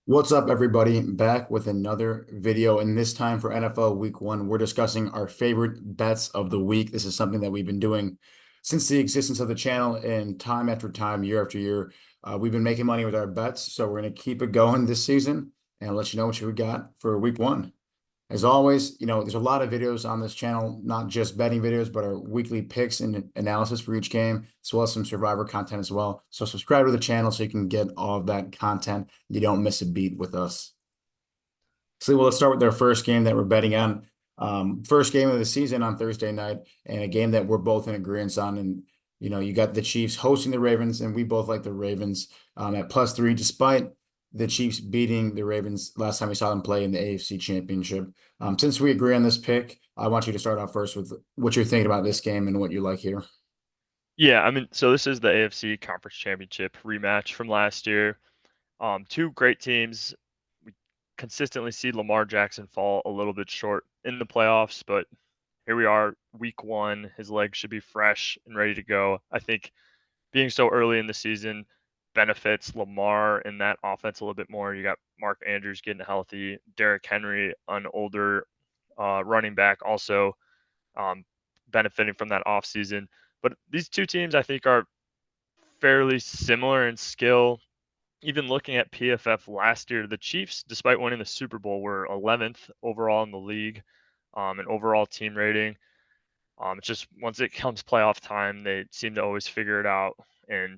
What's up, everybody? Back with another video, and this time for NFL Week 1, we're discussing our favorite bets of the week. This is something that we've been doing since the existence of the channel, and time after time, year after year, we've been making money with our bets. So we're going to keep it going this season and let you know what we got for Week 1. As always, there's a lot of videos on this channel, not just betting videos, but our weekly picks and analysis for each game, as well as some Survivor content as well. So subscribe to the channel so you can get all of that content. You don't miss a beat with us. So let's start with our first game that we're betting on. First game of the season on Thursday night, and a game that we're both in agreement on. And you got the Chiefs hosting the Ravens, and we both like the Ravens at +3, despite the Chiefs beating the Ravens last time we saw them play in the AFC Championship. Since we agree on this pick, I want you to start off first with what you're thinking about this game and what you like here. Yeah, so this is the AFC Conference Championship rematch from last year. Two great teams. We consistently see Lamar Jackson fall a little bit short in the playoffs, but here we are, week one. His legs should be fresh and ready to go. I think being so early in the season benefits Lamar in that offense a little bit more. You got Mark Andrews getting healthy, Derrick Henry, an older running back, also um, benefiting from that offseason. But these two teams, I think, are fairly similar in skill. Even looking at PFF last year, the Chiefs, despite winning the Super Bowl, were 11th overall in the league, and overall team rating. It's just once it comes playoff time, they seem to always figure it out. And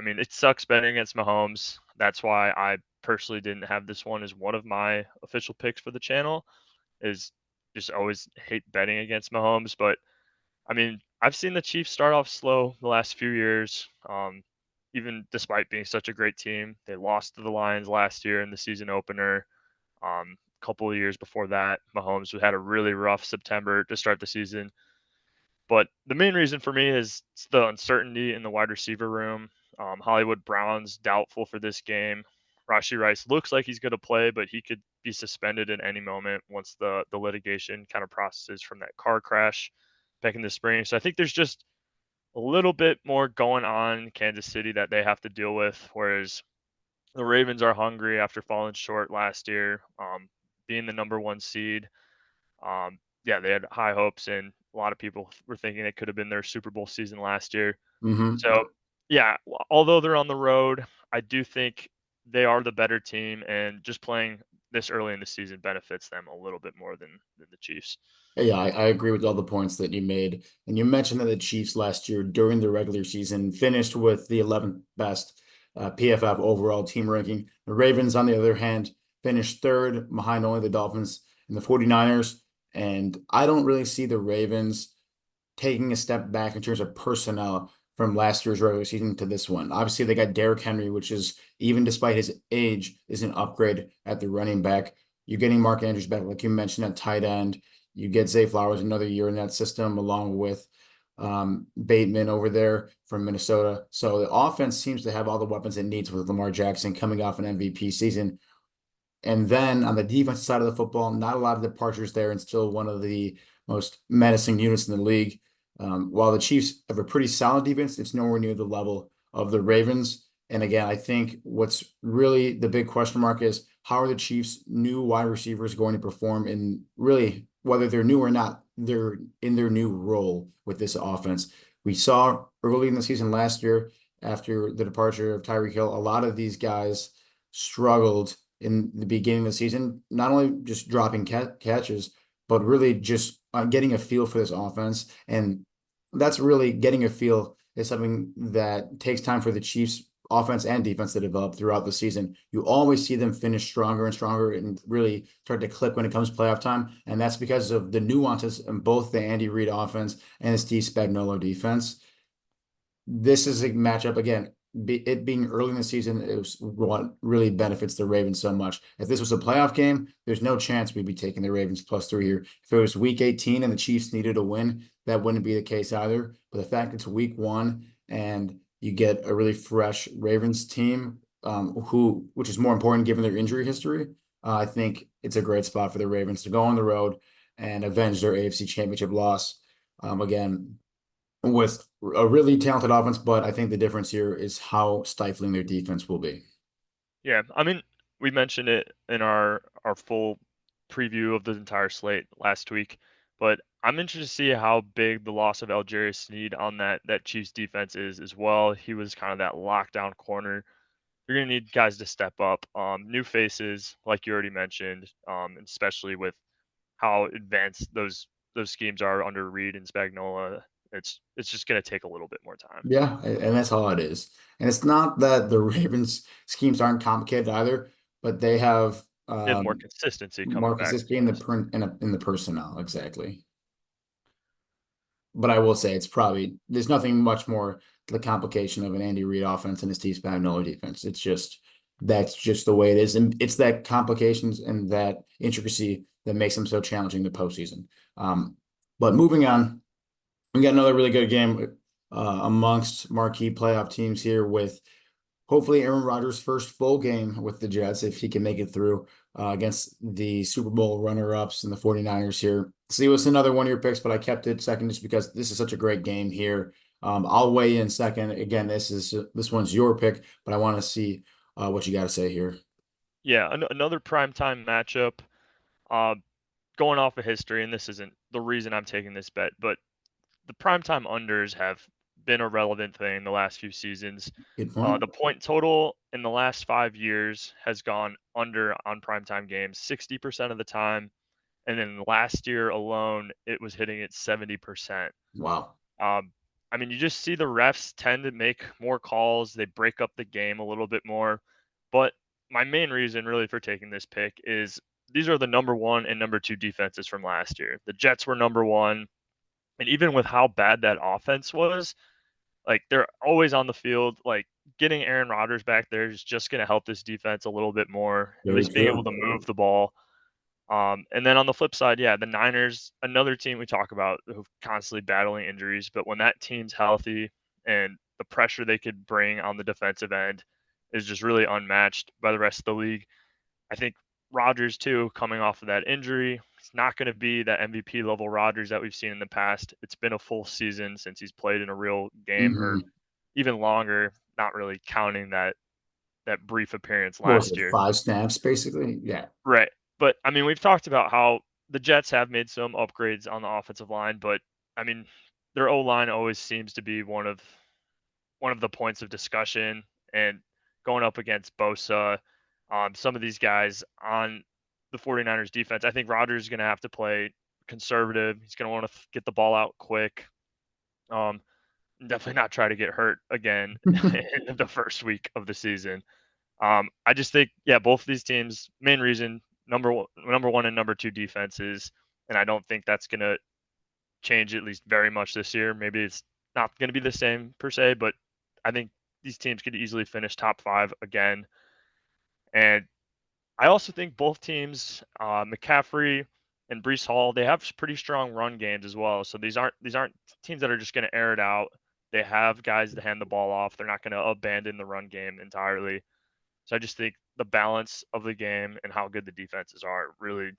it sucks betting against Mahomes. That's why I personally didn't have this one as one of my official picks for the channel. Is just always hate betting against Mahomes, but I've seen the Chiefs start off slow the last few years. Even despite being such a great team, they lost to the Lions last year in the season opener. A couple of years before that, Mahomes had a really rough September to start the season. But the main reason for me is the uncertainty in the wide receiver room. Hollywood Brown's doubtful for this game. Rashi Rice looks like he's going to play, but he could be suspended at any moment once the litigation kind of processes from that car crash back in the spring. So I think there's just a little bit more going on in Kansas City that they have to deal with, whereas the Ravens are hungry after falling short last year, being the number one seed. Yeah, they had high hopes, and a lot of people were thinking it could have been their Super Bowl season last year. Hmm. So, yeah, although they're on the road, I do think they are the better team, and just playing this early in the season benefits them a little bit more than the Chiefs. Yeah, I agree with all the points that you made. And you mentioned that the Chiefs last year during the regular season finished with the 11th best PFF overall team ranking. The Ravens, on the other hand, finished third behind only the Dolphins and the 49ers. And I don't really see the Ravens taking a step back in terms of personnel from last year's regular season to this one. Obviously, they got Derrick Henry, which is, even despite his age, is an upgrade at the running back. You're getting Mark Andrews back, like you mentioned, at tight end. You get Zay Flowers another year in that system, along with Bateman over there from Minnesota. So the offense seems to have all the weapons it needs with Lamar Jackson coming off an MVP season. And then on the defensive side of the football, not a lot of departures there, and still one of the most menacing units in the league. While the Chiefs have a pretty solid defense, it's nowhere near the level of the Ravens. And again, I think what's really the big question mark is how are the Chiefs' new wide receivers going to perform in, really, whether they're new or not, they're in their new role with this offense. We saw early in the season last year, after the departure of Tyreek Hill, a lot of these guys struggled in the beginning of the season, not only just dropping catches, but really just getting a feel for this offense. And that's really getting a feel is something that takes time for the Chiefs offense and defense to develop throughout the season. You always see them finish stronger and stronger and really start to click when it comes to playoff time. And that's because of the nuances in both the Andy Reid offense and the Steve Spagnuolo defense. This is a matchup again. It being early in the season, it was what really benefits the Ravens so much. If this was a playoff game, there's no chance we'd be taking the Ravens +3 here. If it was week 18 and the Chiefs needed a win, that wouldn't be the case either. But the fact it's week one and you get a really fresh Ravens team, which is more important given their injury history, I think it's a great spot for the Ravens to go on the road and avenge their AFC Championship loss. Again, with a really talented offense, but I think the difference here is how stifling their defense will be. Yeah, we mentioned it in our full preview of the entire slate last week, but I'm interested to see how big the loss of Algerius Sneed on that Chiefs defense is as well. He was kind of that lockdown corner. You're gonna need guys to step up. New faces, like you already mentioned, and especially with how advanced those schemes are under Reed and Spagnuolo. It's just gonna take a little bit more time. Yeah, and that's all it is. And it's not that the Ravens schemes aren't complicated either, but they have They have more consistency coming more back consistency from in the this. in the personnel, exactly. But I will say it's probably there's nothing much more to the complication of an Andy Reid offense and a Steve Spagnuolo defense. It's just that's just the way it is, and it's that complications and that intricacy that makes them so challenging the postseason. But moving on, we got another really good game amongst marquee playoff teams here with hopefully Aaron Rodgers' first full game with the Jets, if he can make it through against the Super Bowl runner-ups and the 49ers here. See, it was another one of your picks, but I kept it second just because this is such a great game here. I'll weigh in second. Again, this one's your pick, but I want to see what you got to say here. Yeah, another primetime matchup. Uh, Going off of history, and this isn't the reason I'm taking this bet, but the primetime unders have been a relevant thing the last few seasons. Good point. The point total in the last 5 years has gone under on primetime games 60% of the time. And then last year alone, it was hitting at 70%. Wow. Um, I mean, you just see the refs tend to make more calls. They break up the game a little bit more. But my main reason, really, for taking this pick is these are the number one and number two defenses from last year. The Jets were number one. And even with how bad that offense was, like they're always on the field. Like getting Aaron Rodgers back there is just going to help this defense a little bit more, at Very least being able to true. move the ball. And then on the flip side, yeah, the Niners, another team we talk about who's constantly battling injuries, but when that team's healthy and the pressure they could bring on the defensive end is just really unmatched by the rest of the league. I think Rodgers too, coming off of that injury, he's not going to be that MVP level Rodgers that we've seen in the past. It's been a full season since he's played in a real game, or Hmm. even longer, not really counting that brief appearance What was last it? year. 5 snaps, basically. Yeah. Right. But I mean, we've talked about how the Jets have made some upgrades on the offensive line, but I mean, their O line always seems to be one of the points of discussion. And going up against Bosa, some of these guys on the 49ers defense, I think Rodgers is going to have to play conservative. He's going to want to get the ball out quick. Um, Definitely not try to get hurt again in the first week of the season. I just think, yeah, both of these teams, main reason, number one and number two defenses, and I don't think that's gonna change at least very much this year. Maybe it's not gonna be the same per se, but I think these teams could easily finish top five again. And I also think both teams, McCaffrey and Brees Hall, they have pretty strong run games as well. So these aren't teams that are just gonna air it out. They have guys to hand the ball off. They're not gonna abandon the run game entirely. So I just think the balance of the game and how good the defenses are really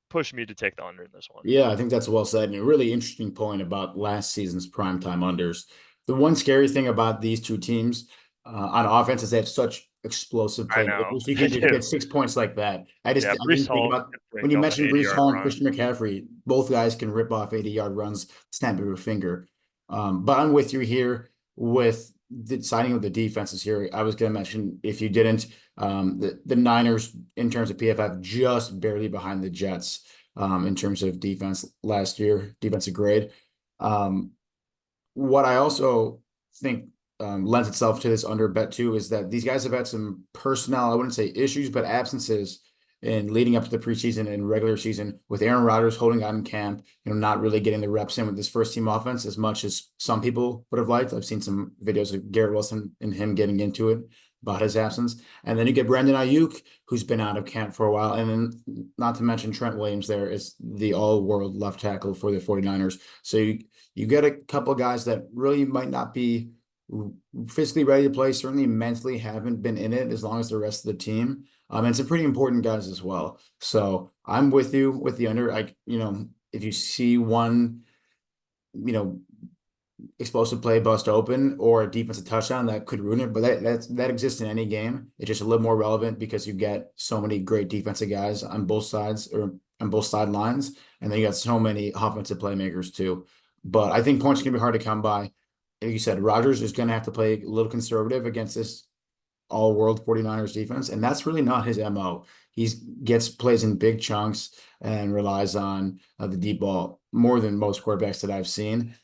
pushed me to take the under in this one. Yeah, I think that's well said. And a really interesting point about last season's primetime unders. The one scary thing about these two teams on offense is they have such explosive I know playmakers. You they can just do. get 6 points like that. Yeah, I Brees didn't think Hall about can when bring you up an mentioned Brees 80-yard Hall and run. Christian McCaffrey, both guys can rip off 80-yard runs, snap of a finger. But I'm with you here with the signing of the defenses here. I was going to mention if you didn't, the Niners in terms of PFF just barely behind the Jets in terms of defense last year, defensive grade. Um, what I also think lends itself to this under bet too is that these guys have had some personnel, I wouldn't say issues, but absences in leading up to the preseason and regular season with Aaron Rodgers holding out in camp, not really getting the reps in with this first team offense as much as some people would have liked. I've seen some videos of Garrett Wilson and him getting into it about his absence. And then you get Brandon Ayuk, who's been out of camp for a while. And then not to mention Trent Williams there is the all-world left tackle for the 49ers. So you get a couple of guys that really might not be physically ready to play, certainly mentally haven't been in it as long as the rest of the team. And some pretty important guys as well. So I'm with you with the under. If you see one, you know, explosive play bust open or a defensive touchdown that could ruin it. But that exists in any game. It's just a little more relevant because you get so many great defensive guys on both sides or on both sidelines, and then you got so many offensive playmakers too. But I think points are gonna be hard to come by. Like you said, Rodgers is gonna have to play a little conservative against this all-world 49ers defense, and that's really not his MO. He gets plays in big chunks and relies on the deep ball more than most quarterbacks that I've seen.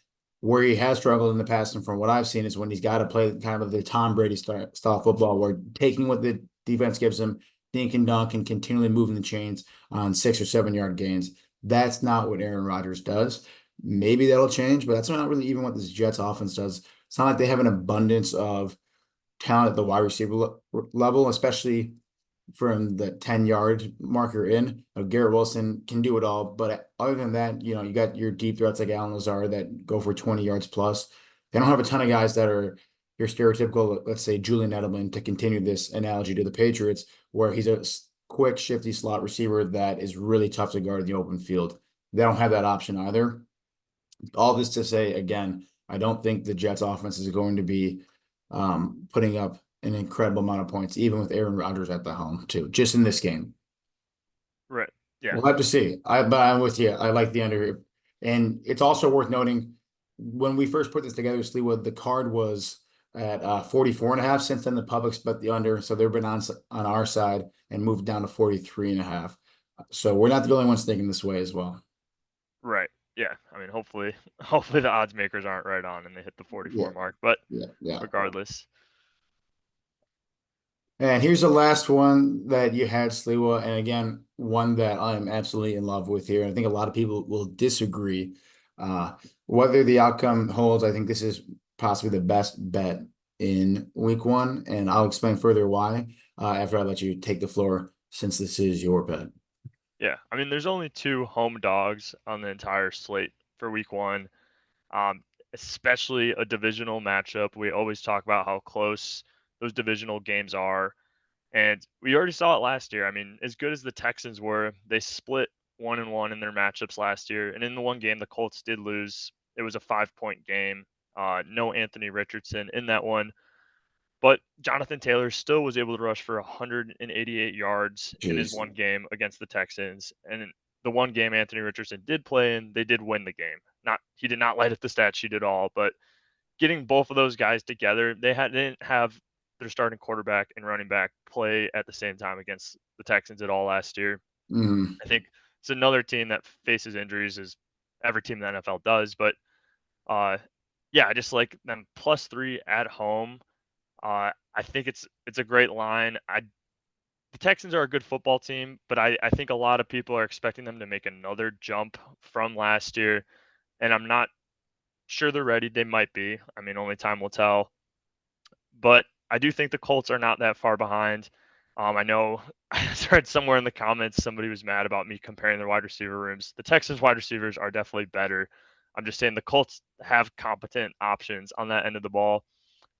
Where he has struggled in the past, and from what I've seen, is when he's got to play kind of the Tom Brady style football, where taking what the defense gives him, dink and dunk, and continually moving the chains on 6 or 7 yard gains. That's not what Aaron Rodgers does. Maybe that'll change, but that's not really even what this Jets offense does. It's not like they have an abundance of talent at the wide receiver level, especially from the 10 yard marker in. Garrett Wilson can do it all, but other than that, you got your deep threats like Alan Lazard that go for 20 yards plus. They don't have a ton of guys that are your stereotypical, let's say, Julian Edelman, to continue this analogy to the Patriots, where he's a quick, shifty slot receiver that is really tough to guard in the open field. They don't have that option either. All this to say, again, I don't think the Jets offense is going to be putting up an incredible amount of points, even with Aaron Rodgers at the helm, too, just in this game. Right. Yeah. We'll have to see. But I'm with you. I like the under. And it's also worth noting when we first put this together, Sleewood, the card was at 44.5. Since then, the public's bet the under. So they've been on our side and moved down to 43.5. So we're not the only ones thinking this way as well. Right. Yeah. I mean, hopefully the odds makers aren't right on and they hit the 44 Yeah, mark. But yeah. regardless, And here's the last one that you had, Sliwa. And again, one that I am absolutely in love with here. I think a lot of people will disagree. Whether the outcome holds, I think this is possibly the best bet in week one. And I'll explain further why after I let you take the floor, since this is your bet. yeah. I mean, there's only two home dogs on the entire slate for week one. Um, Especially a divisional matchup. We always talk about how close those divisional games are. And we already saw it last year. I mean, as good as the Texans were, they split 1-1 in their matchups last year. And in the one game the Colts did lose, it was a 5-point game. No Anthony Richardson in that one. But Jonathan Taylor still was able to rush for 188 yards in his Jeez. one game against the Texans. And in the one game Anthony Richardson did play in, they did win the game. Not he did not light up the stat sheet at all, but getting both of those guys together, they didn't have their starting quarterback and running back play at the same time against the Texans at all last year. Mm, I think it's another team that faces injuries, as every team in the NFL does. But uh, yeah, I just like them +3 at home. I think it's a great line. The Texans are a good football team, but I think a lot of people are expecting them to make another jump from last year, and I'm not sure they're ready. They might be. I mean, only time will tell. But I do think the Colts are not that far behind. I know I read somewhere in the comments somebody was mad about me comparing their wide receiver rooms. The Texans wide receivers are definitely better. I'm just saying the Colts have competent options on that end of the ball.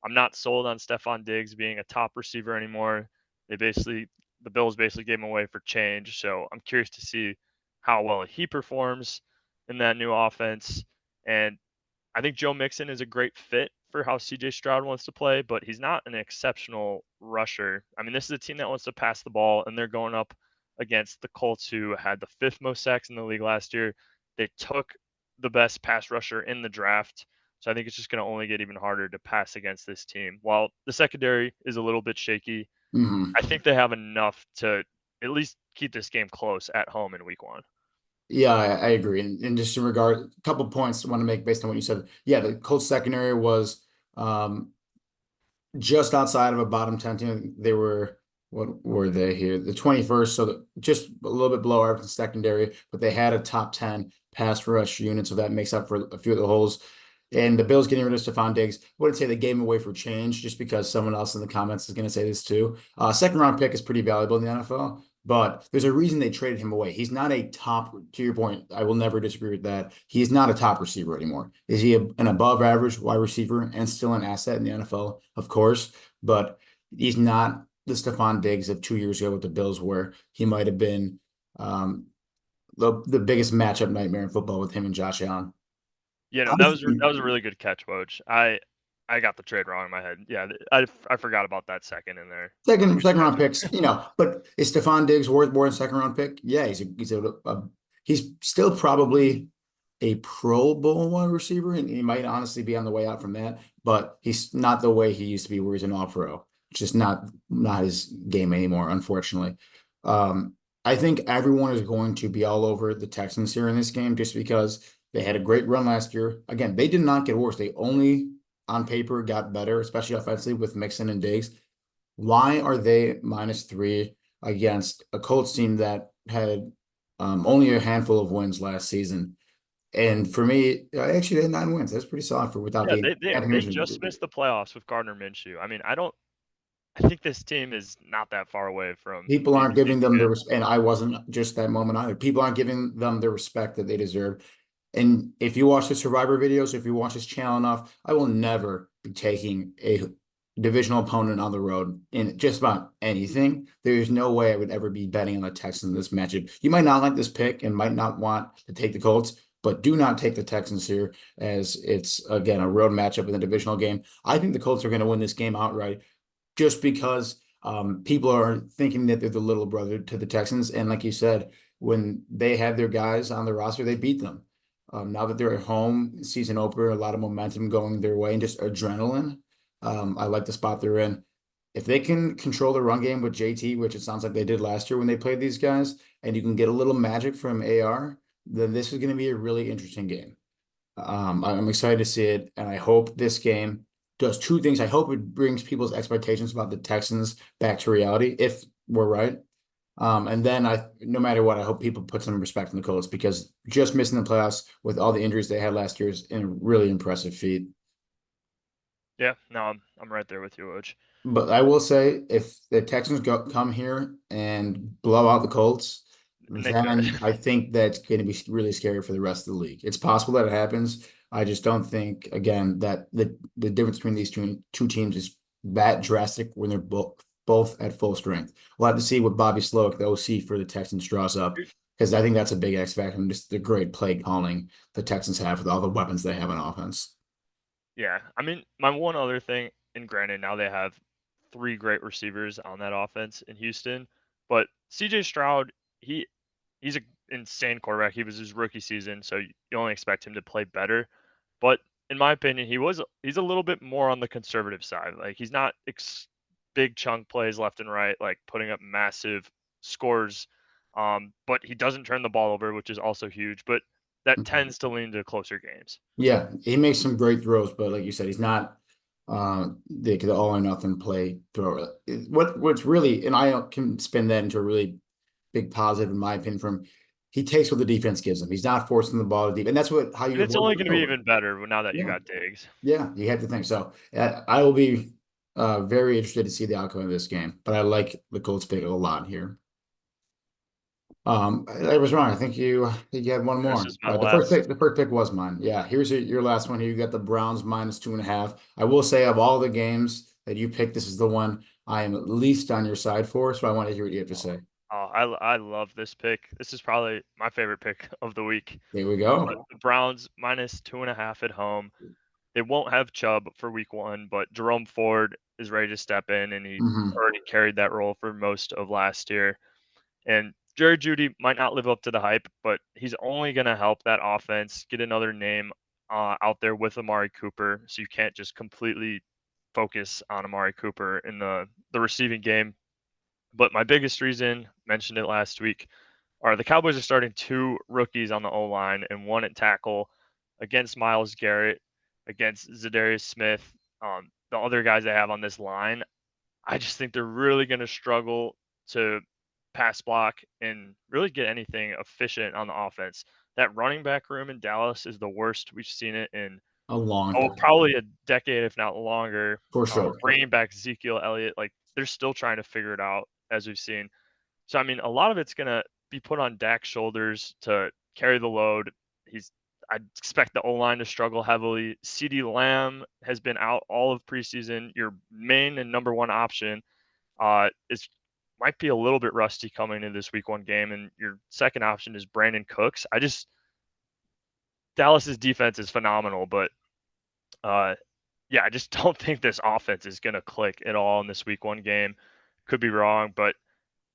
I'm not sold on Stephon Diggs being a top receiver anymore. The Bills basically gave him away for change. So I'm curious to see how well he performs in that new offense. And I think Joe Mixon is a great fit for how CJ Stroud wants to play, but he's not an exceptional rusher. I mean, this is a team that wants to pass the ball, and they're going up against the Colts, who had the fifth most sacks in the league last year. They took the best pass rusher in the draft. So I think it's just going to only get even harder to pass against this team. While the secondary is a little bit shaky, mm. I think they have enough to at least keep this game close at home in week one. Yeah, I agree. And just in regard, a couple points I want to make based on what you said. Yeah, the Colts secondary was just outside of a bottom 10 team. They were, what were they here? The 21st, so just a little bit below our secondary, but they had a top 10 pass rush unit, so that makes up for a few of the holes. And the Bills getting rid of Stephon Diggs, I wouldn't say they gave him away for change, just because someone else in the comments is going to say this too. Second round pick is pretty valuable in the NFL, but there's a reason they traded him away. He's not a top, to your point, I will never disagree with that. He's not a top receiver anymore. Is he an above average wide receiver and still an asset in the NFL? Of course, but he's not the Stephon Diggs of 2 years ago with the Bills, where he might have been um, the biggest matchup nightmare in football with him and Josh Allen. Yeah, no, that Honestly, was a really good catch, Woj. I got the trade wrong in my head. Yeah, I forgot about that second in there. Good second round catch. picks, but is Stephon Diggs worth more than second round pick? Yeah, he's still probably a Pro Bowl wide receiver, and he might honestly be on the way out from that, but he's not the way he used to be where he's an all pro. It's just not his game anymore, unfortunately. Um, I think everyone is going to be all over the Texans here in this game just because they had a great run last year. Again, they did not get worse. They only on paper got better, especially offensively with Mixon and Diggs. Why are they -3 against a Colts team that had only a handful of wins last season? And for me, I actually had 9 wins. That's pretty solid for without Yeah, the they just missed the playoffs with Gardner Minshew. I mean, I think this team is not that far away from people being aren't giving them good. and I wasn't just that moment either. People aren't giving them the respect that they deserve. And if you watch the Survivor videos, if you watch this channel enough, I will never be taking a divisional opponent on the road in just about anything. There's no way I would ever be betting on the Texans in this matchup. You might not like this pick and might not want to take the Colts, but do not take the Texans here as it's again a road matchup in the divisional game. I think the Colts are going to win this game outright just because people are thinking that they're the little brother to the Texans. And like you said, when they had their guys on the roster, they beat them. Now that they're at home, season opener, a lot of momentum going their way and just adrenaline. I like the spot they're in. If they can control the run game with JT, which it sounds like they did last year when they played these guys, and you can get a little magic from AR, then this is going to be a really interesting game. I'm excited to see it, and I hope this game does two things. I hope it brings people's expectations about the Texans back to reality, if we're right. And then no matter what, I hope people put some respect in the Colts because just missing the playoffs with all the injuries they had last year is a really impressive feat. Yeah, no, I'm right there with you, Woj. But I will say, if the Texans come here and blow out the Colts, And they could. then I think that's going to be really scary for the rest of the league. It's possible that it happens. I just don't think, again, that the difference between these two teams is that drastic when they're both at full strength. We'll have to see what Bobby Slowick, the OC for the Texans, draws up because I think that's a big X factor and just the great play calling the Texans have with all the weapons they have on offense. Yeah, I mean, my one other thing, and granted, now they have three great receivers on that offense in Houston, but CJ Stroud, he he's a insane quarterback. He was his rookie season, so you only expect him to play better. But in my opinion, he's a little bit more on the conservative side. Like he's not big chunk plays left and right, like putting up massive scores. But he doesn't turn the ball over, which is also huge. But that tends to lean to closer games. Yeah, he makes some great throws, but like you said, he's not the all or nothing play thrower. What's really, and I can spin that into a really big positive in my opinion from he takes what the defense gives him. He's not forcing the ball to deep, and that's how And you it's avoid only going to be turnover. even better now that you Yeah, got Diggs. yeah, you have to think so. I will be very interested to see the outcome of this game, but I like the Colts pick a lot here. I was wrong. I think you had one And this more. is my The last. first pick was mine. Yeah, here's your last one here. You got the Browns -2.5. I will say of all the games that you picked, this is the one I am at least on your side for. So I want to hear what you have to Oh, say. I love this pick. This is probably my favorite pick of the week. There we But go. the Browns -2.5 at home. They won't have Chubb for week 1, but Jerome Ford is ready to step in, and he Hmm. already carried that role for most of last year. And Jerry Jeudy might not live up to the hype, but he's only going to help that offense get another name out there with Amari Cooper. So you can't just completely focus on Amari Cooper in the receiving game. But my biggest reason, mentioned it last week, are the Cowboys are starting two rookies on the O line and one at tackle against Miles Garrett, against Zadarius Smith, the other guys they have on this line. I just think they're really going to struggle to pass block and really get anything efficient on the offense. That running back room in Dallas is the worst we've seen it in, A long oh, time probably a decade, if not longer. for sure. Bringing back Ezekiel Elliott, like they're still trying to figure it out as we've seen. So I mean, a lot of it's gonna be put on Dak's shoulders to carry the load. He's I expect the O line to struggle heavily. CeeDee Lamb has been out all of preseason. Your main and number one option is might be a little bit rusty coming into this week 1 game, and your second option is Brandon Cooks. Dallas's defense is phenomenal, but uh, yeah, I just don't think this offense is going to click at all in this week 1 game. Could be wrong, but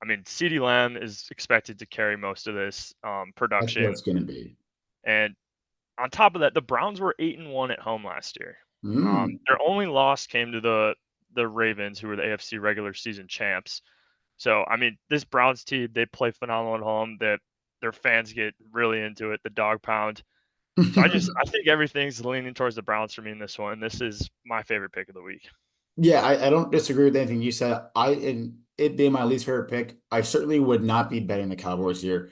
I mean, CeeDee Lamb is expected to carry most of this That's what production. it's going to be. And on top of that, the Browns were 8-1 at home last year. Mm. Their only loss came to the Ravens, who were the AFC regular season champs. So I mean, this Browns team, they play phenomenal at home. That their fans get really into it. The dog pound. So I think everything's leaning towards the Browns for me in this one. This is my favorite pick of the week. Yeah, I don't disagree with anything you said. In it being my least favorite pick, I certainly would not be betting the Cowboys here.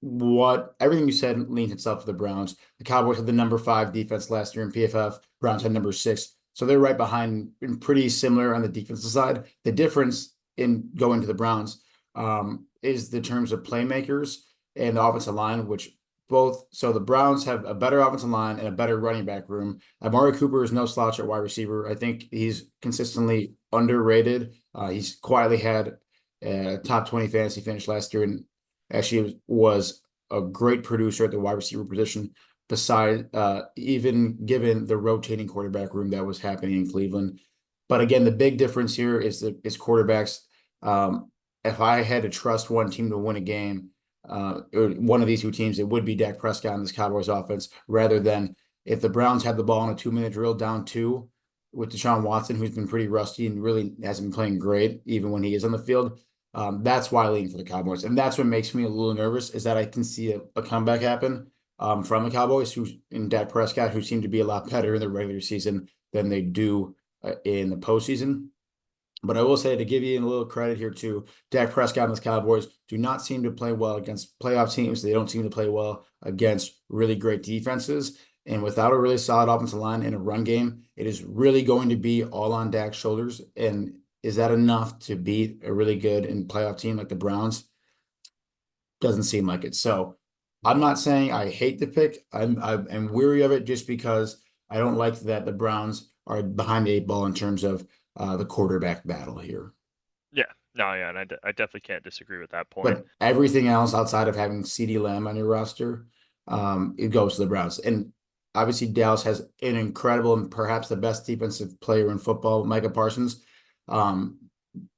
What everything you said leans itself to the Browns. The Cowboys had the number 5 defense last year in PFF. Browns had number 6, so they're right behind and pretty similar on the defensive side. The difference in going to the Browns is the terms of playmakers and the offensive line, which both. So the Browns have a better offensive line and a better running back room. Amari Cooper is no slouch at wide receiver. I think he's consistently underrated. He's quietly had a top 20 fantasy finish last year and actually was a great producer at the wide receiver position. Beside, even given the rotating quarterback room that was happening in Cleveland. But again, the big difference here is quarterbacks. If I had to trust one team to win a game, or one of these two teams, it would be Dak Prescott and this Cowboys offense, rather than if the Browns had the ball in a 2-minute drill down 2 with Deshaun Watson, who's been pretty rusty and really hasn't been playing great, even when he is on the field. That's why I lean for the Cowboys. And that's what makes me a little nervous is that I can see a comeback happen from the Cowboys who in Dak Prescott, who seem to be a lot better in the regular season than they do in the postseason. But I will say to give you a little credit here too, Dak Prescott and the Cowboys do not seem to play well against playoff teams. They don't seem to play well against really great defenses. And without a really solid offensive line and a run game, it is really going to be all on Dak's shoulders. And is that enough to beat a really good and playoff team like the Browns? Doesn't seem like it. So I'm not saying I hate the pick. I'm weary of it just because I don't like that the Browns are behind the 8 ball in terms of the quarterback battle here. Yeah, no, yeah, and I definitely can't disagree with that point. But everything else outside of having CeeDee Lamb on your roster, it goes to the Browns. And obviously, Dallas has an incredible and perhaps the best defensive player in football, Micah Parsons. Um,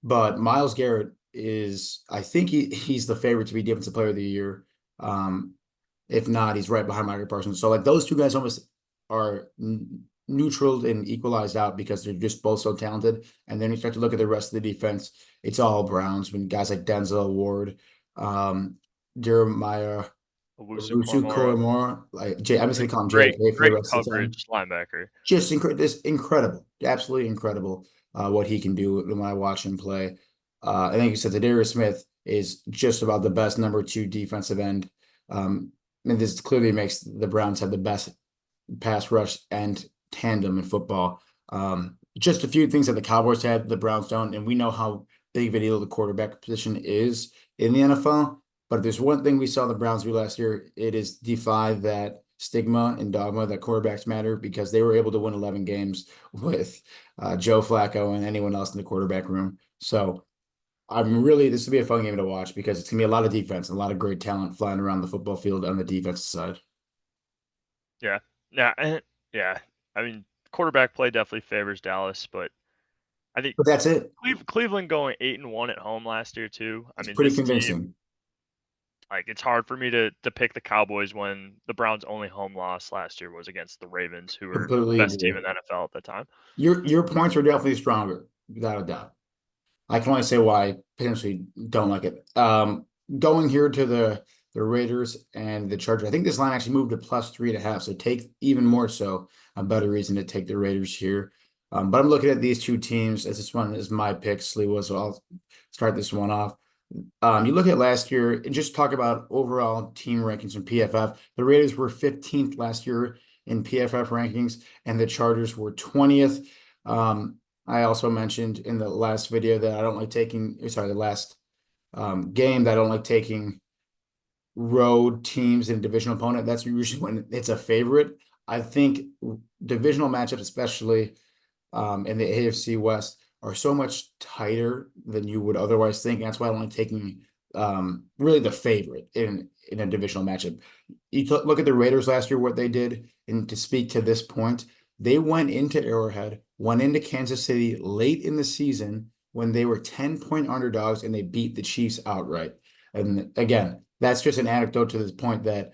but Myles Garrett is, I think he's the favorite to be Defensive Player of the Year. Um, if not, he's right behind Micah Parsons. So like those two guys almost are neutral and equalized out because they're just both so talented. And then you start to look at the rest of the defense, it's all Browns. When guys like Denzel Ward, um, Jeremiah, Owusu Rusu Koromora, Koromora, like Jay, I'm just gonna call him great, JK for the great rest of the time. coverage linebacker. Just this incredible, absolutely incredible what he can do when I watch him play. I think you said Darius Smith is just about the best number 2 defensive end. And this clearly makes the Browns have the best pass rush and tandem in football. Just a few things that the Cowboys had, the Browns don't, and we know how big of a deal the quarterback position is in the NFL. But if there's one thing we saw the Browns do last year, it is defy that stigma and dogma that quarterbacks matter because they were able to win 11 games with Joe Flacco and anyone else in the quarterback room. So this will be a fun game to watch because it's gonna be a lot of defense and a lot of great talent flying around the football field on the defensive side. Yeah, yeah, yeah. I mean, quarterback play definitely favors Dallas, but I think But that's it. Cleveland going 8-1 at home last year too. I It's mean, pretty this team, convincing. like, it's hard for me to pick the Cowboys when the Browns' only home loss last year was against the Ravens, who were the Completely best team agree. in the NFL at the time. Your points are definitely stronger, without a doubt. I can only say why I potentially don't like it. Going here to the Raiders and the Chargers. I think this line actually moved to +3.5. So take even more so a better reason to take the Raiders here. But I'm looking at these two teams as this one is my pick, Sliwa. So I'll start this one off. You look at last year and just talk about overall team rankings in PFF. The Raiders were 15th last year in PFF rankings, and the Chargers were 20th. I also mentioned in the last video that I don't like taking, sorry, the last game that I don't like taking road teams and divisional opponent. That's usually when it's a favorite. I think divisional matchups, especially in the AFC West, are so much tighter than you would otherwise think. And that's why I don't like taking really the favorite in a divisional matchup. You look at the Raiders last year, what they did, and to speak to this point, they went into Arrowhead, went into Kansas City late in the season when they were 10-point underdogs and they beat the Chiefs outright. And again, that's just an anecdote to this point that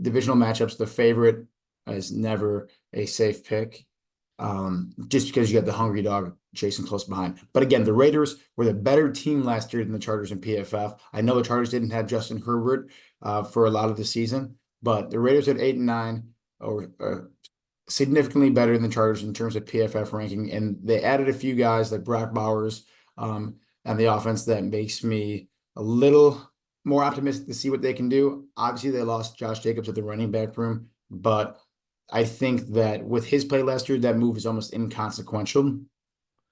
divisional matchups, the favorite is never a safe pick. Just because you got the hungry dog chasing close behind. But again, the Raiders were the better team last year than the Chargers in PFF. I know the Chargers didn't have Justin Herbert for a lot of the season, but the Raiders at 8 and 9 are significantly better than the Chargers in terms of PFF ranking. And they added a few guys like Brock Bowers and the offense that makes me a little more optimistic to see what they can do. Obviously, they lost Josh Jacobs at the running back room, but I think that with his play last year, that move is almost inconsequential.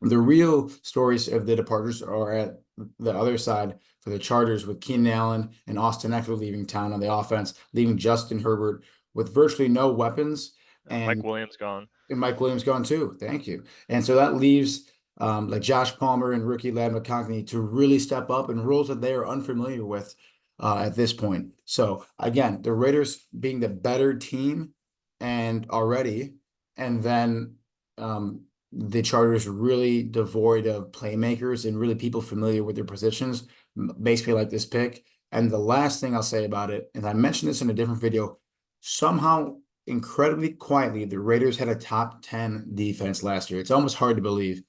The real stories of the departures are at the other side for the Chargers with Keenan Allen and Austin Eckler leaving town on the offense, leaving Justin Herbert with virtually no weapons Mike and Williams gone. Mike Williams gone too. Thank you. And so that leaves like Josh Palmer and rookie Ladd McConkey to really step up in roles that they are unfamiliar with at this point. So again, the Raiders being the better team and already, and then the Chargers really devoid of playmakers and really people familiar with their positions, basically like this pick. And the last thing I'll say about it, and I mentioned this in a different video, somehow incredibly quietly, the Raiders had a top 10 defense last year. It's almost hard to believe,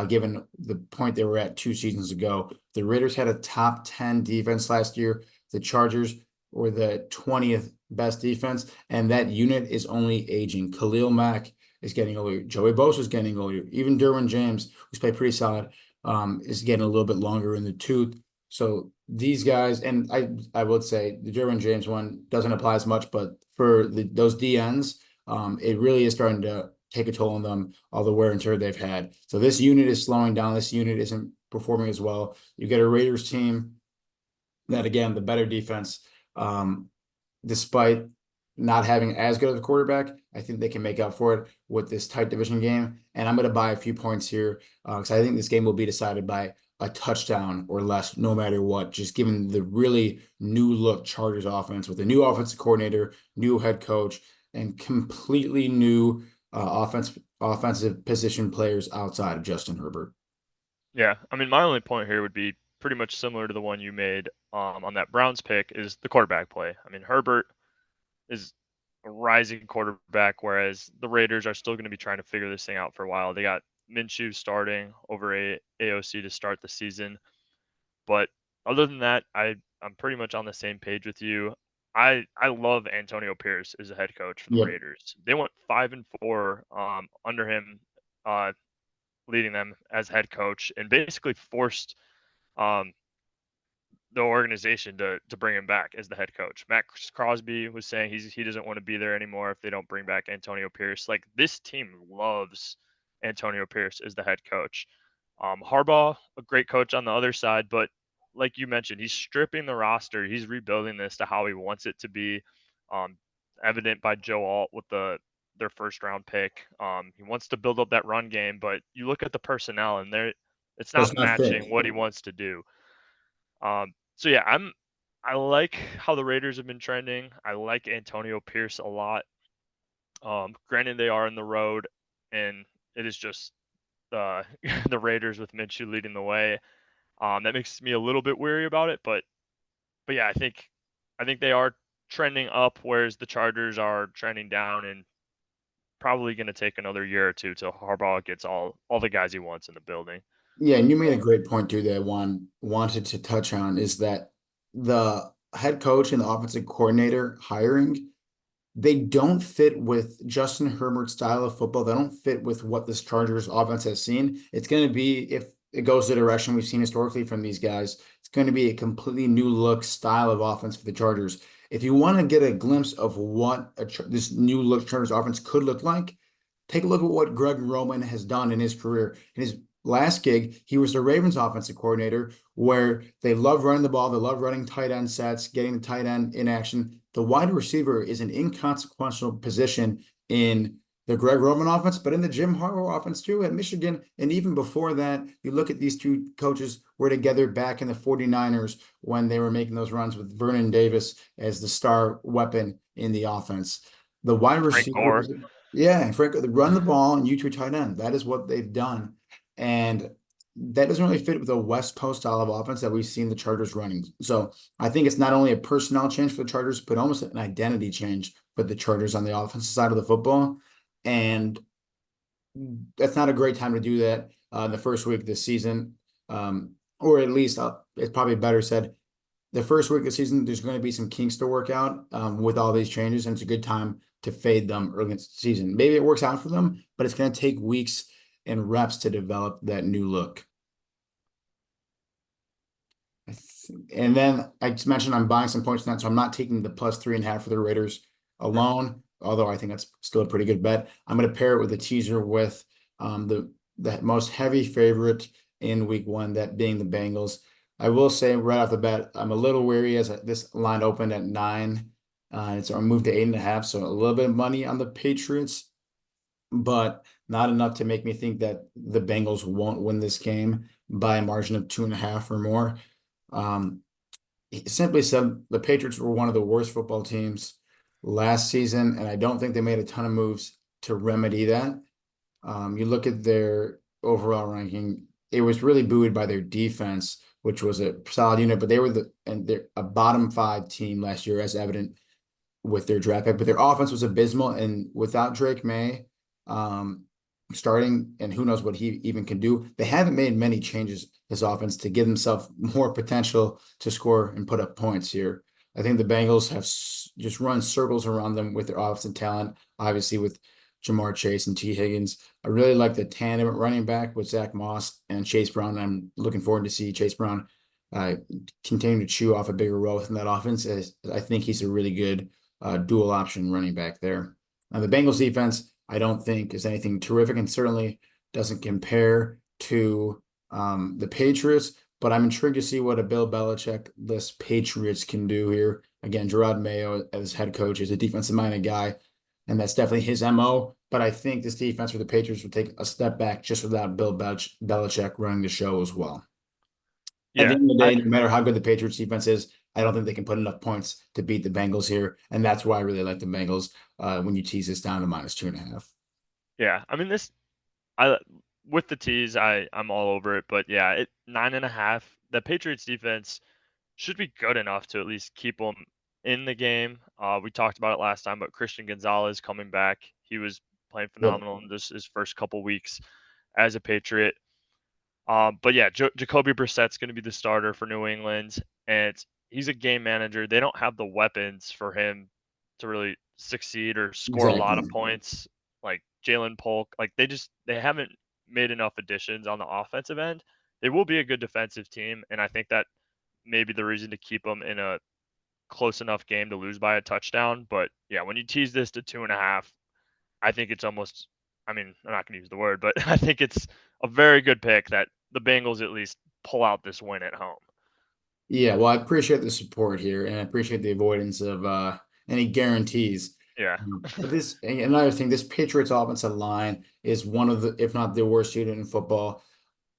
given the point they were at 2 seasons ago. The Raiders had a top 10 defense last year. The Chargers were the 20th best defense, and that unit is only aging. Khalil Mack is getting older. Joey Bosa is getting older. Even Derwin James, who's played pretty solid, is getting a little bit longer in the tooth. So these guys, and I would say the Derwin James one doesn't apply as much, but for those DNs, it really is starting to take a toll on them, all the wear and tear they've had. So this unit is slowing down. This unit isn't performing as well. You get a Raiders team that, again, the better defense, despite not having as good of a quarterback, I think they can make up for it with this tight division game. And I'm going to buy a few points here because I think this game will be decided by a touchdown or less, no matter what, just given the really new look Chargers offense with a new offensive coordinator, new head coach, and completely new offensive position players outside of Justin Herbert. Yeah, I mean, my only point here would be pretty much similar to the one you made on that Browns pick is the quarterback play. I mean, Herbert is a rising quarterback, whereas the Raiders are still going to be trying to figure this thing out for a while. They got Minshew starting over AOC to start the season, but other than that, I'm pretty much on the same page with you. I love Antonio Pierce as a head coach for the Yep. Raiders. They went 5-4 under him, uh, leading them as head coach, and basically forced um, the organization to bring him back as the head coach. Max Crosby was saying he doesn't want to be there anymore if they don't bring back Antonio Pierce. Like, this team loves Antonio Pierce as the head coach. Harbaugh, a great coach on the other side, but like you mentioned, he's stripping the roster. He's rebuilding this to how he wants it to be. Um, Evident by Joe Alt with their first round pick. He wants to build up that run game, but you look at the personnel and it's That's not not fit. matching what he wants to do. So yeah, I like how the Raiders have been trending. I like Antonio Pierce a lot. Granted, they are in the road, and it is just the Raiders with Minshew leading the way. That makes me a little bit weary about it, but yeah, I think they are trending up, whereas the Chargers are trending down, and probably going to take another year or two till Harbaugh gets all the guys he wants in the building. Yeah, and you made a great point too that I wanted to touch on is that the head coach and the offensive coordinator hiring, they don't fit with Justin Herbert's style of football. They don't fit with what this Chargers offense has seen. It's going to be, if it goes the direction we've seen historically from these guys, it's going to be a completely new look style of offense for the Chargers. If you want to get a glimpse of what this new look Chargers offense could look like, take a look at what Greg Roman has done in his career. In his last gig, he was the Ravens offensive coordinator, where they love running the ball, they love running tight end sets, getting the tight end in action. The wide receiver is an inconsequential position in the Greg Roman offense, but in the Jim Harbaugh offense too at Michigan. And even before that, you look at these two coaches were together back in the 49ers when they were making those runs with Vernon Davis as the star weapon in the offense. The wide Frank Gore. receivers, yeah, and frankly, they run the ball and you two tight end. That is what they've done. And that doesn't really fit with the West Coast style of offense that we've seen the Chargers running. So I think it's not only a personnel change for the Chargers, but almost an identity change for the Chargers on the offensive side of the football. And that's not a great time to do that in the first week of the season. Or at least it's probably better said the first week of the season, there's going to be some kinks to work out with all these changes, and it's a good time to fade them early in the season. Maybe it works out for them, but it's going to take weeks and reps to develop that new look. And then I just mentioned I'm buying some points on that, so I'm not taking the plus 3.5 for the Raiders alone, although I think that's still a pretty good bet. I'm going to pair it with a teaser with the most heavy favorite in week one, that being the Bengals. I will say right off the bat, I'm a little wary as this line opened at 9. It's moved to 8.5, so a little bit of money on the Patriots, but not enough to make me think that the Bengals won't win this game by a margin of 2.5 or more. Um, Simply said, the Patriots were one of the worst football teams last season, and I don't think they made a ton of moves to remedy that. You look at their overall ranking, it was really buoyed by their defense, which was a solid unit, but they were they're a bottom 5 team last year, as evident with their draft pick, but their offense was abysmal. And without Drake May um, starting, and who knows what he even can do, they haven't made many changes his offense to give himself more potential to score and put up points here. I think the Bengals have just run circles around them with their offensive talent, obviously with Jamar Chase and T. Higgins. I really like the tandem at running back with Zach Moss and Chase Brown. I'm looking forward to see Chase Brown uh, continue to chew off a bigger role within that offense. As I think he's a really good dual option running back there. The Bengals defense, I don't think is anything terrific, and certainly doesn't compare to the Patriots. But I'm intrigued to see what a Bill Belichick-less Patriots can do here. Again, Gerard Mayo as head coach is a defensive-minded guy, and that's definitely his MO. But I think this defense for the Patriots will take a step back just without Bill Belichick running the show as well. At the Yeah, end of the I day, no matter how good the Patriots defense is, I don't think they can put enough points to beat the Bengals here. And that's why I really like the Bengals when you tease this down to minus 2.5. yeah. I mean this I with the teas, I'm all over it, but yeah, 9.5. The Patriots defense should be good enough to at least keep them in the game. We talked about it last time, but Christian Gonzalez coming back, he was playing Yep, phenomenal in his first couple weeks as a Patriot. But yeah, Jacoby Brissett's going to be the starter for New England, and he's a game manager. They don't have the weapons for him to really succeed or score a lot of exactly. points, like Jalen Polk. Like they haven't made enough additions on the offensive end. They will be a good defensive team, and I think that may be the reason to keep them in a close enough game to lose by a touchdown. But yeah, when you tease this to 2.5, I think it's almost, I mean, I'm not going to use the word, but I think it's a very good pick that the Bengals at least pull out this win at home. Yeah, well, I appreciate the support here, and I appreciate the avoidance of any guarantees. Yeah. But this and another thing, this Patriots offensive line is one of the, if not the worst unit in football.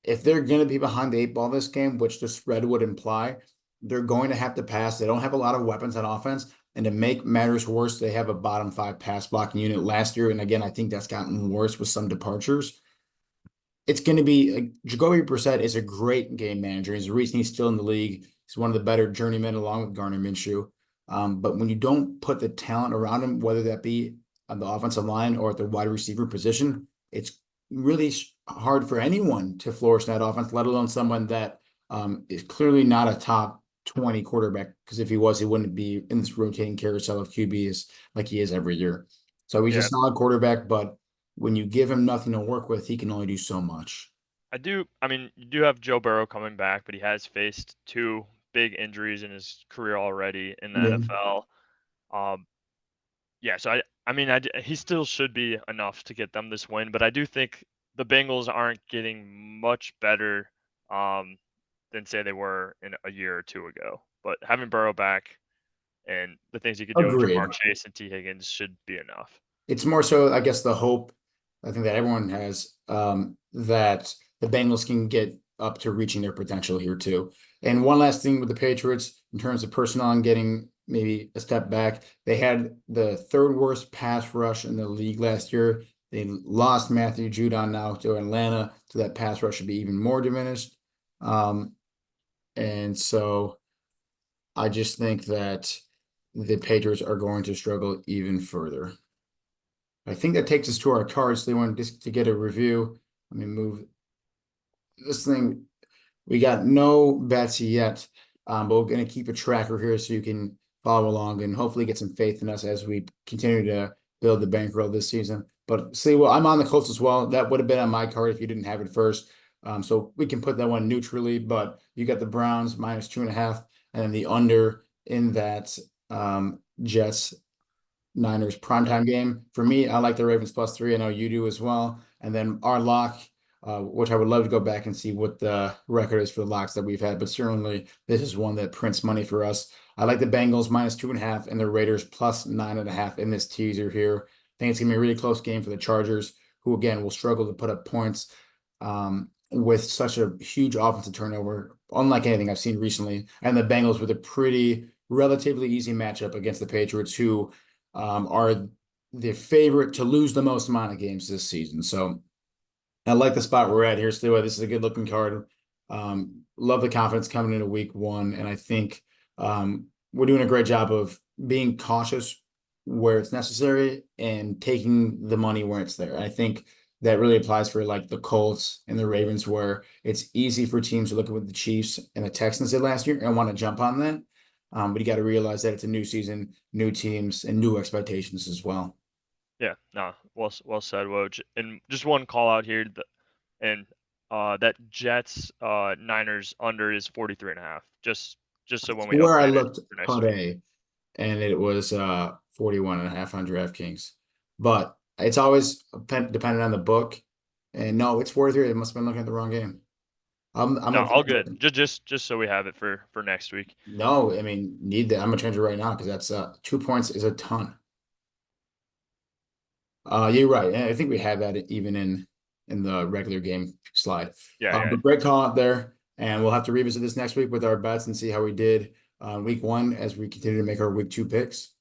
If they're going to be behind the 8 ball this game, which the spread would imply, they're going to have to pass. They don't have a lot of weapons on offense. And to make matters worse, they have a bottom 5 pass blocking unit last year. And again, I think that's gotten worse with some departures. It's going to be Jacoby Brissett is a great game manager. He's the reason he's still in the league. He's one of the better journeymen along with Garner Minshew. But when you don't put the talent around him, whether that be on the offensive line or at the wide receiver position, it's really hard for anyone to flourish in that offense, let alone someone that is clearly not a top 20 quarterback. Because if he was, he wouldn't be in this rotating carousel of QBs like he is every year. So he's a Yeah. solid quarterback, but when you give him nothing to work with, he can only do so much. I mean, you do have Joe Burrow coming back, but he has faced two big injuries in his career already in the Yeah, NFL. Um, yeah, so he still should be enough to get them this win, but I do think the Bengals aren't getting much better um, than say they were in a year or two ago. But having Burrow back and the things he could do with Jamar agreed. Chase and T. Higgins should be enough. It's more so, I guess, the hope I think that everyone has, that the Bengals can get up to reaching their potential here too. And one last thing with the Patriots in terms of personnel and getting maybe a step back, they had the third worst pass rush in the league last year. They lost Matthew Judon now to Atlanta, so that pass rush should be even more diminished. Um, and so I just think that the Patriots are going to struggle even further. I think that takes us to our cards. They want just to get a review. Let me move this thing. We got no bets yet, but we're going to keep a tracker here so you can follow along and hopefully get some faith in us as we continue to build the bankroll this season. But see, well, I'm on the Colts as well. That would have been on my card if you didn't have it first. So we can put that one neutrally, but you got the Browns minus 2.5, and then the under in that Jets Niners Yeah. primetime game. For me, I like the Ravens +3. I know you do as well. And then our lock, which I would love to go back and see what the record is for the locks that we've had, but certainly this is one that prints money for us. I like the Bengals -2.5 and the Raiders +9.5 in this teaser here. I think it's gonna be a really close game for the Chargers, who again will struggle to put up points with such a huge offensive turnover, unlike anything I've seen recently. And the Bengals with a pretty relatively easy matchup against the Patriots, who are the favorite to lose the most amount of games this season. So I like the spot we're at here, Stewie. This is a good looking card. Love the confidence coming into week one. And I think we're doing a great job of being cautious where it's necessary and taking the money where it's there. I think that really applies for like the Colts and the Ravens, where it's easy for teams to look at what the Chiefs and the Texans did last year and want to jump on that. But you got to realize that it's a new season, new teams, and new expectations as well. Yeah, no, well said, Woj. And just one call out here, and that Jets Niners under is 43.5. Just so when we Where I update it looked for next week. today, and it was 41.5 on DraftKings. But it's always dependent on the book. And no, it's 43. They must have been looking at the wrong game. I'm No, gonna all change good. it. Just so we have it for next week. No, I mean need that. I'm gonna change it right now because that's 2 points is a ton. You're right. And I think we have that even in the regular game slide. Yeah, yeah. But great call out there, and we'll have to revisit this next week with our bets and see how we did week one as we continue to make our week two picks.